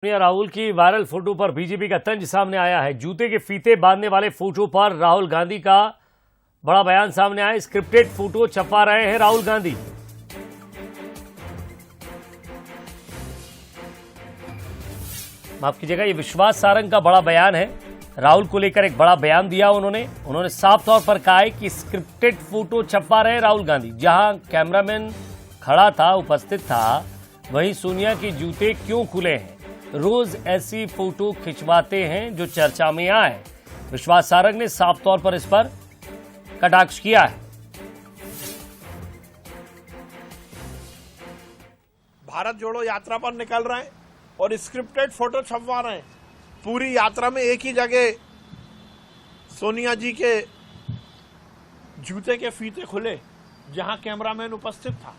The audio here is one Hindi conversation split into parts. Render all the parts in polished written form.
सोनिया राहुल की वायरल फोटो पर बीजेपी का तंज सामने आया है। जूते के फीते बांधने वाले फोटो पर राहुल गांधी का बड़ा बयान सामने आया। स्क्रिप्टेड फोटो छपा रहे हैं राहुल गांधी। माफ कीजिएगा, ये विश्वास सारंग का बड़ा बयान है। राहुल को लेकर एक बड़ा बयान दिया उन्होंने साफ तौर पर कहा है कि स्क्रिप्टेड फोटो छपा रहे हैं राहुल गांधी। जहां कैमरामैन खड़ा था, उपस्थित था, वहीं सोनिया के जूते क्यों खुले हैं? रोज ऐसी फोटो खिंचवाते हैं जो चर्चा में आए। विश्वास सारंग ने साफ तौर पर इस पर कटाक्ष किया है। भारत जोड़ो यात्रा पर निकल रहे हैं और स्क्रिप्टेड फोटो छपवा रहे हैं। पूरी यात्रा में एक ही जगह सोनिया जी के जूते के फीते खुले, जहां कैमरामैन उपस्थित था।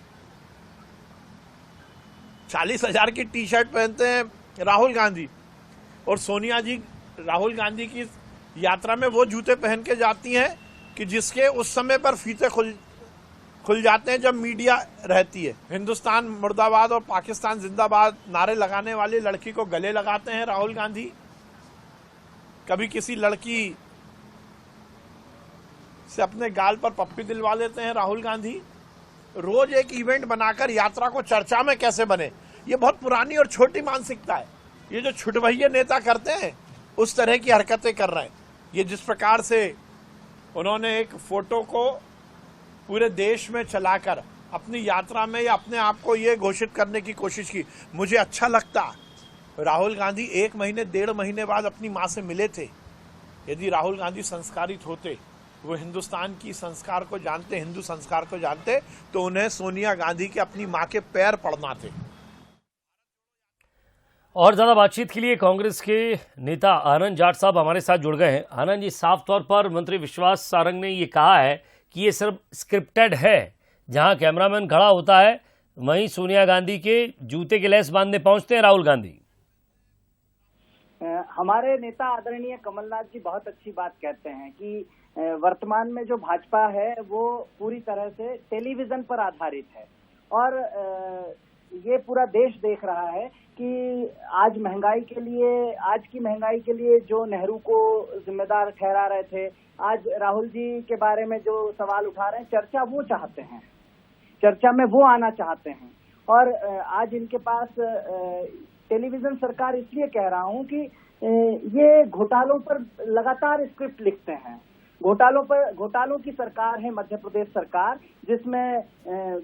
40,000 की टी शर्ट पहनते हैं राहुल गांधी, और सोनिया जी राहुल गांधी की यात्रा में वो जूते पहन के जाती हैं कि जिसके उस समय पर फीते खुल जाते हैं जब मीडिया रहती है। हिंदुस्तान मुर्दाबाद और पाकिस्तान जिंदाबाद नारे लगाने वाली लड़की को गले लगाते हैं राहुल गांधी। कभी किसी लड़की से अपने गाल पर पप्पी दिलवा लेते हैं राहुल गांधी। रोज एक इवेंट बनाकर यात्रा को चर्चा में कैसे बने, ये बहुत पुरानी और छोटी मानसिकता है। ये जो छुटभइये नेता करते हैं उस तरह की हरकतें कर रहे हैं। ये जिस प्रकार से उन्होंने एक फोटो को पूरे देश में चलाकर अपनी यात्रा में या अपने आप को ये घोषित करने की कोशिश की, मुझे अच्छा लगता। राहुल गांधी 1 महीने 1.5 महीने बाद अपनी मां से मिले थे। यदि राहुल गांधी संस्कारित होते, वो हिंदुस्तान की संस्कार को जानते, हिंदू संस्कार को जानते, तो उन्हें सोनिया गांधी के अपनी मां के पैर पड़ना थे। और ज्यादा बातचीत के लिए कांग्रेस के नेता आनंद जाट साहब हमारे साथ जुड़ गए हैं। आनंद जी, साफ तौर पर मंत्री विश्वास सारंग ने ये कहा है कि ये सिर्फ स्क्रिप्टेड है। जहां कैमरामैन खड़ा होता है वहीं सोनिया गांधी के जूते के लेस बांधने पहुंचते हैं राहुल गांधी। हमारे नेता आदरणीय कमलनाथ जी बहुत अच्छी बात कहते हैं कि वर्तमान में जो भाजपा है वो पूरी तरह से टेलीविजन पर आधारित है, और ये पूरा देश देख रहा है कि आज की महंगाई के लिए जो नेहरू को जिम्मेदार ठहरा रहे थे, आज राहुल जी के बारे में जो सवाल उठा रहे हैं, चर्चा वो चाहते हैं, चर्चा में वो आना चाहते हैं। और आज इनके पास टेलीविजन सरकार इसलिए कह रहा हूं कि ये घोटालों पर लगातार स्क्रिप्ट लिखते हैं। घोटालों की सरकार है मध्य प्रदेश सरकार, जिसमें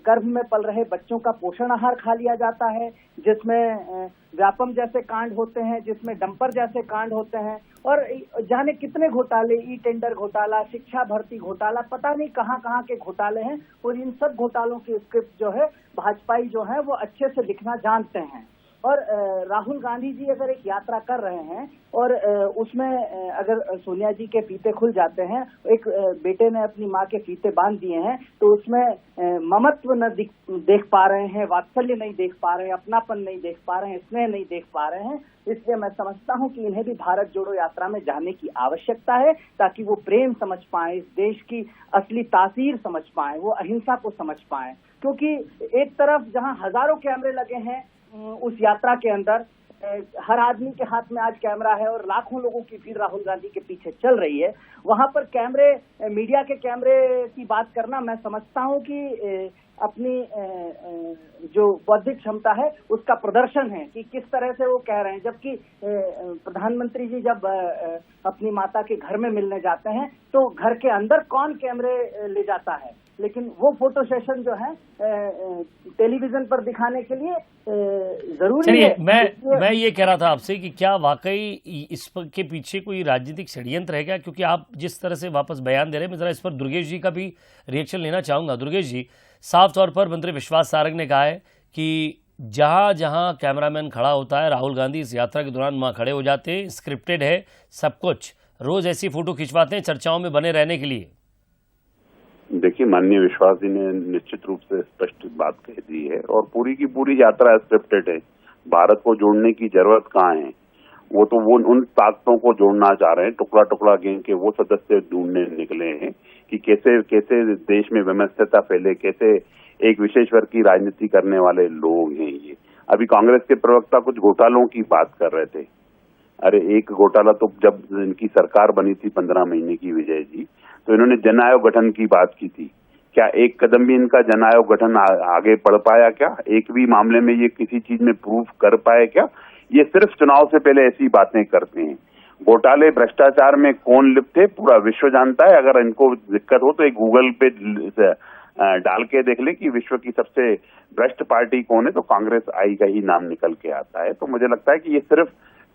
गर्भ में पल रहे बच्चों का पोषण आहार खा लिया जाता है, जिसमें व्यापम जैसे कांड होते हैं, जिसमें डंपर जैसे कांड होते हैं, और जाने कितने घोटाले, ई टेंडर घोटाला, शिक्षा भर्ती घोटाला, पता नहीं कहां कहां के घोटाले हैं। और इन सब घोटालों की स्क्रिप्ट जो है भाजपाई जो है वो अच्छे से लिखना जानते हैं। और राहुल गांधी जी अगर एक यात्रा कर रहे हैं और उसमें अगर सोनिया जी के फीते खुल जाते हैं, एक बेटे ने अपनी माँ के फीते बांध दिए हैं, तो उसमें ममत्व न देख पा रहे हैं, वात्सल्य नहीं देख पा रहे हैं, अपनापन नहीं देख पा रहे हैं, स्नेह नहीं देख पा रहे हैं। इसलिए मैं समझता हूं कि इन्हें भी भारत जोड़ो यात्रा में जाने की आवश्यकता है, ताकि वो प्रेम समझ पाए, इस देश की असली तासीर समझ पाए, वो अहिंसा को समझ पाए। क्योंकि एक तरफ जहां हजारों कैमरे लगे हैं उस यात्रा के अंदर, हर आदमी के हाथ में आज कैमरा है और लाखों लोगों की भीड़ राहुल गांधी के पीछे चल रही है, वहां पर कैमरे, मीडिया के कैमरे की बात करना, मैं समझता हूं कि अपनी जो बौद्धिक क्षमता है उसका प्रदर्शन है कि किस तरह से वो कह रहे हैं। जबकि प्रधानमंत्री जी जब अपनी माता के घर में मिलने जाते हैं तो घर के अंदर कौन कैमरे ले जाता है, लेकिन वो फोटो सेशन जो है टेलीविजन पर दिखाने के लिए जरूरी है। मैं ये कह रहा था आपसे कि क्या वाकई इसके पीछे कोई राजनीतिक षड्यंत्र है क्या? क्योंकि आप जिस तरह से वापस बयान दे रहे हैं, मैं जरा इस पर दुर्गेश जी का भी रिएक्शन लेना चाहूंगा। दुर्गेश जी, साफ तौर पर मंत्री विश्वास सारंग ने कहा है कि जहां जहां कैमरामैन खड़ा होता है राहुल गांधी इस यात्रा के दौरान वहां खड़े हो जाते हैं, स्क्रिप्टेड है सब कुछ, रोज ऐसी फोटो खिंचवाते हैं चर्चाओं में बने रहने के लिए। देखिए, माननीय विश्वास जी ने निश्चित रूप से स्पष्ट बात कह दी है, और पूरी की पूरी यात्रा स्क्रिप्टेड है। भारत को जोड़ने की जरूरत कहाँ है? वो तो वो उन ताकतों को जोड़ना चाह रहे हैं, टुकड़ा टुकड़ा गैंग के वो सदस्य ढूंढने निकले हैं कि कैसे कैसे देश में व्यवस्था फैले, कैसे एक विशेष वर्ग की राजनीति करने वाले लोग हैं ये। अभी कांग्रेस के प्रवक्ता कुछ घोटालों की बात कर रहे थे। अरे एक घोटाला तो जब इनकी सरकार बनी थी 15 महीने की विजय जी, तो इन्होंने जन आयोग गठन की बात की थी। क्या एक कदम भी इनका जन आयोग गठन आगे बढ़ पाया क्या? एक भी मामले में ये किसी चीज में प्रूफ कर पाए क्या? ये सिर्फ चुनाव से पहले ऐसी बातें करते हैं। घोटाले भ्रष्टाचार में कौन लिप्त थे पूरा विश्व जानता है। अगर इनको दिक्कत हो तो एक गूगल पे डाल के देख ले कि विश्व की सबसे भ्रष्ट पार्टी कौन है, तो कांग्रेस आई का ही नाम निकल के आता है। तो मुझे लगता है कि ये सिर्फ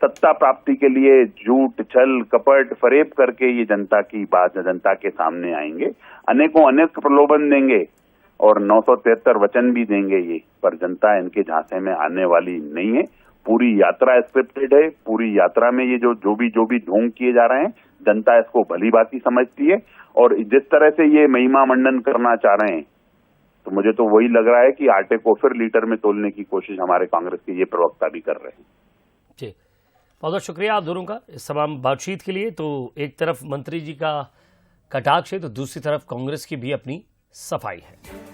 सत्ता प्राप्ति के लिए झूठ, छल, कपट, फरेब करके ये जनता की बात जनता के सामने आएंगे, अनेक प्रलोभन देंगे और 973 वचन भी देंगे ये, पर जनता इनके झांसे में आने वाली नहीं है। पूरी यात्रा स्क्रिप्टेड है। पूरी यात्रा में ये जो भी ढोंग किए जा रहे हैं, जनता इसको भली भांति समझती है। और जिस तरह से ये महिमा मंडन करना चाह रहे हैं, तो मुझे तो वही लग रहा है कि आटे को फिर लीटर में तोलने की कोशिश हमारे कांग्रेस के ये प्रवक्ता भी कर रहे हैं। जी, बहुत बहुत शुक्रिया आप दोनों का इस तमाम बातचीत के लिए। तो एक तरफ मंत्री जी का कटाक्ष है तो दूसरी तरफ कांग्रेस की भी अपनी सफाई है।